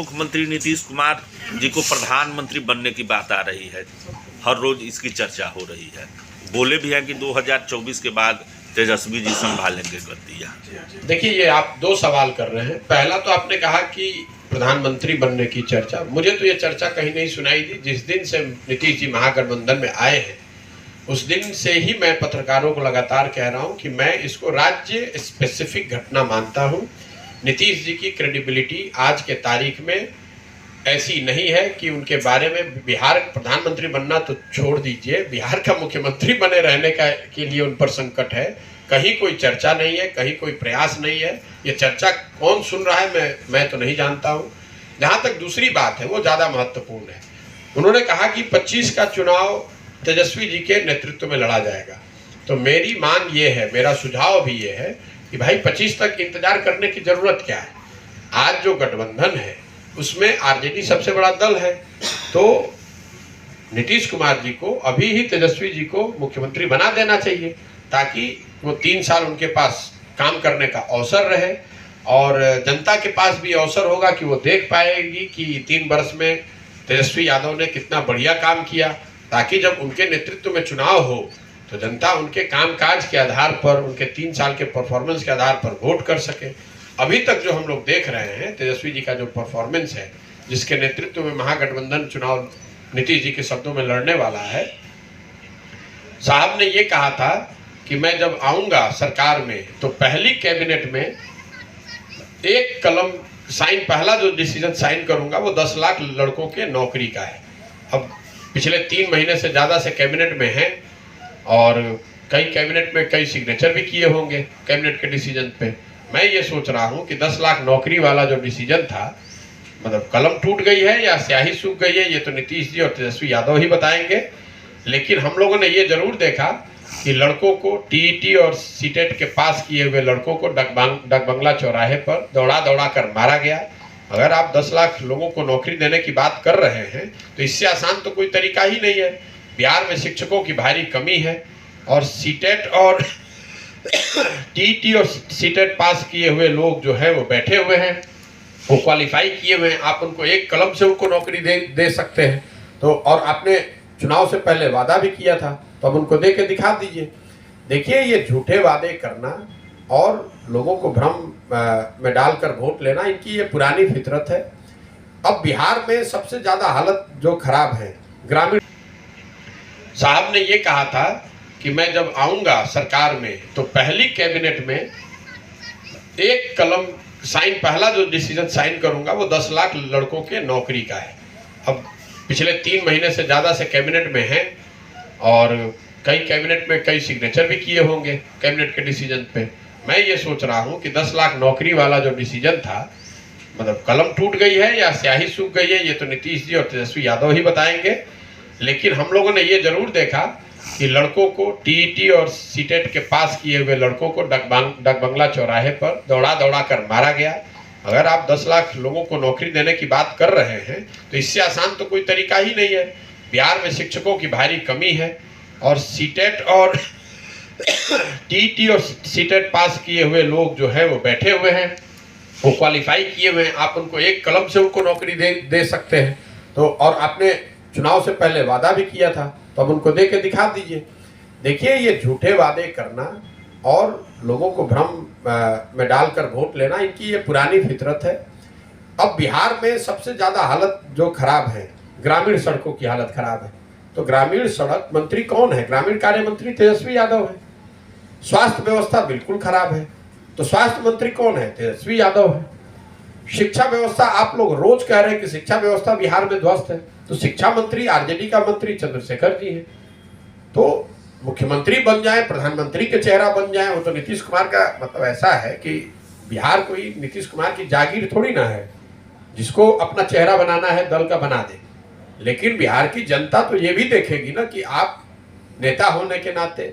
मुख्यमंत्री नीतीश कुमार जी को प्रधानमंत्री बनने की बात आ रही है। हर रोज इसकी चर्चा हो रही है। बोले भी हैं कि 2024 के बाद तेजस्वी जी संभालेंगे गद्दियाँ। देखिए, ये आप दो सवाल कर रहे हैं। पहला तो आपने कहा कि प्रधानमंत्री बनने की चर्चा, मुझे तो ये चर्चा कहीं नहीं सुनाई दी। जिस दिन से नीतीश जी महागठबंधन में आए हैं उस दिन से ही मैं पत्रकारों को लगातार कह रहा हूं कि मैं इसको राज्य स्पेसिफिक घटना मानता हूं। नीतीश जी की क्रेडिबिलिटी आज के तारीख में ऐसी नहीं है कि उनके बारे में बिहार प्रधानमंत्री बनना तो छोड़ दीजिए, बिहार का मुख्यमंत्री बने रहने का के लिए उन पर संकट है। कहीं कोई चर्चा नहीं है, कहीं कोई प्रयास नहीं है। ये चर्चा कौन सुन रहा है मैं तो नहीं जानता हूँ। जहाँ तक दूसरी बात है वो ज़्यादा महत्वपूर्ण है। उन्होंने कहा कि 25 का चुनाव तेजस्वी जी के नेतृत्व में लड़ा जाएगा। तो मेरी मांग ये है, मेरा सुझाव भी ये है कि भाई 25 तक इंतजार करने की जरूरत क्या है। आज जो गठबंधन है उसमें आरजेडी सबसे बड़ा दल है, तो नीतीश कुमार जी को अभी ही तेजस्वी जी को मुख्यमंत्री बना देना चाहिए ताकि वो 3 साल उनके पास काम करने का अवसर रहे और जनता के पास भी अवसर होगा कि वो देख पाएगी कि 3 वर्ष में तेजस्वी यादव ने कितना बढ़िया काम किया, ताकि जब उनके नेतृत्व में चुनाव हो तो जनता उनके कामकाज के आधार पर, उनके 3 साल के परफॉर्मेंस के आधार पर वोट कर सके। अभी तक जो हम लोग देख रहे हैं तेजस्वी जी का जो परफॉर्मेंस है, जिसके नेतृत्व में महागठबंधन चुनाव नीतीश जी के शब्दों में लड़ने वाला है, साहब ने ये कहा था कि मैं जब आऊंगा सरकार में तो पहली कैबिनेट में एक कलम साइन, पहला जो डिसीजन साइन करूंगा वो 10 लाख लड़कों के नौकरी का है। अब पिछले 3 महीने से ज़्यादा से कैबिनेट में हैं और कई कैबिनेट में कई सिग्नेचर भी किए होंगे कैबिनेट के डिसीजन पे। मैं ये सोच रहा हूँ कि 10 लाख नौकरी वाला जो डिसीजन था, मतलब कलम टूट गई है या स्याही सूख गई है, ये तो नीतीश जी और तेजस्वी यादव ही बताएंगे। लेकिन हम लोगों ने ये जरूर देखा कि लड़कों को टीईटी और सीटेट के पास किए हुए लड़कों को डाक बंगला चौराहे पर दौड़ा दौड़ा कर मारा गया। अगर आप 10 लाख लोगों को नौकरी देने की बात कर रहे हैं तो इससे आसान तो कोई तरीका ही नहीं है। बिहार में शिक्षकों की भारी कमी है और सीटेट और टीईटी और सीटेट पास किए हुए लोग जो है वो बैठे हुए हैं, वो क्वालिफाई किए हुए हैं। आप उनको एक कलम से उनको नौकरी दे सकते हैं। तो और आपने चुनाव से पहले वादा भी किया था, तो अब उनको दे के दिखा दीजिए। देखिए, ये झूठे वादे करना और लोगों को भ्रम में डालकर वोट लेना, इनकी ये पुरानी फितरत है। अब बिहार में सबसे ज़्यादा हालत जो खराब है ग्रामीण। साहब ने ये कहा था कि मैं जब आऊँगा सरकार में तो पहली कैबिनेट में एक कलम साइन, पहला जो डिसीजन साइन करूँगा वो 10 लाख लड़कों के नौकरी का है। अब पिछले 3 महीने से ज़्यादा से कैबिनेट में हैं और कई कैबिनेट में कई सिग्नेचर भी किए होंगे कैबिनेट के डिसीजन पे। मैं ये सोच रहा हूँ कि 10 लाख नौकरी वाला जो डिसीजन था, मतलब कलम टूट गई है या स्याही सूख गई है, ये तो नीतीश जी और तेजस्वी यादव ही बताएंगे। लेकिन हम लोगों ने ये जरूर देखा कि लड़कों को टीईटी और सीटेट के पास किए हुए लड़कों को डाक बंगला चौराहे पर दौड़ा दौड़ा कर मारा गया। अगर आप 10 लाख लोगों को नौकरी देने की बात कर रहे हैं तो इससे आसान तो कोई तरीका ही नहीं है। बिहार में शिक्षकों की भारी कमी है और सीटेट और टीईटी और सीटेट पास किए हुए लोग जो है वो बैठे हुए हैं, वो क्वालिफाई किए हुए हैं। आप उनको एक कलम से उनको नौकरी दे सकते हैं। तो और आपने चुनाव से पहले वादा भी किया था, तो अब उनको दे के दिखा दीजिए। देखिए, ये झूठे वादे करना और लोगों को भ्रम में डालकर वोट लेना, इनकी ये पुरानी फितरत है। अब बिहार में सबसे ज़्यादा हालत जो खराब है, ग्रामीण सड़कों की हालत खराब है। तो ग्रामीण सड़क मंत्री कौन है? ग्रामीण कार्य मंत्री तेजस्वी यादव है। स्वास्थ्य व्यवस्था बिल्कुल खराब है, तो स्वास्थ्य मंत्री कौन है? तेजस्वी यादव है। शिक्षा व्यवस्था, आप लोग रोज कह रहे हैं कि शिक्षा व्यवस्था बिहार में ध्वस्त है, तो शिक्षा मंत्री आरजेडी का मंत्री चंद्रशेखर जी है। तो मुख्यमंत्री बन जाए, प्रधानमंत्री के चेहरा बन जाए, वो तो नीतीश कुमार का मतलब ऐसा है कि बिहार कोई नीतीश कुमार की जागीर थोड़ी ना है जिसको अपना चेहरा बनाना है दल का बना दे। लेकिन बिहार की जनता तो ये भी देखेगी ना कि आप नेता होने के नाते,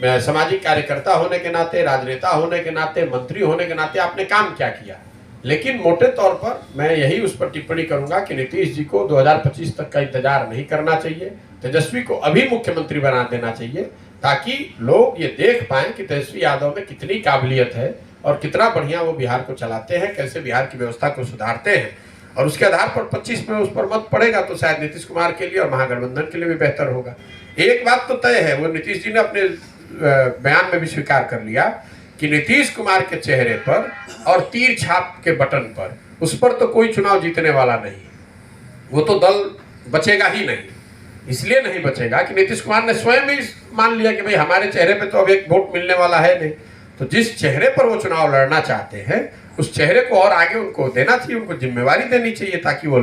सामाजिक कार्यकर्ता होने के नाते, राजनेता होने के नाते, मंत्री होने के नाते आपने काम क्या किया। लेकिन मोटे तौर पर मैं यही उस पर टिप्पणी करूंगा कि नीतीश जी को 2025 तक का इंतजार नहीं करना चाहिए। तेजस्वी को अभी मुख्यमंत्री बना देना चाहिए ताकि लोग ये देख पाएं कि तेजस्वी यादव में कितनी काबिलियत है और कितना बढ़िया वो बिहार को चलाते हैं, कैसे बिहार की व्यवस्था को सुधारते हैं। और उसके आधार पर 25 में उस पर मत पड़ेगा तो शायद नीतीश कुमार के लिए और महागठबंधन के लिए भी बेहतर होगा। एक बात तो तय है, वो नीतीश जी ने अपने बयान में भी स्वीकार कर लिया कि नीतीश कुमार के चेहरे पर और तीर छाप के बटन पर, उस पर तो कोई चुनाव जीतने वाला नहीं, वो तो दल बचेगा ही नहीं। इसलिए नहीं बचेगा कि नीतीश कुमार ने स्वयं ही मान लिया कि भाई हमारे चेहरे पे तो अब एक वोट मिलने वाला है नहीं। तो जिस चेहरे पर वो चुनाव लड़ना चाहते हैं उस चेहरे को और आगे उनको देना चाहिए, उनको जिम्मेवारी देनी चाहिए, ताकि वो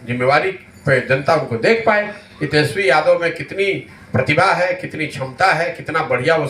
जिम्मेवारी पे जनता उनको देख पाए कि तेजस्वी यादव में कितनी प्रतिभा है, कितनी क्षमता है, कितना बढ़िया वो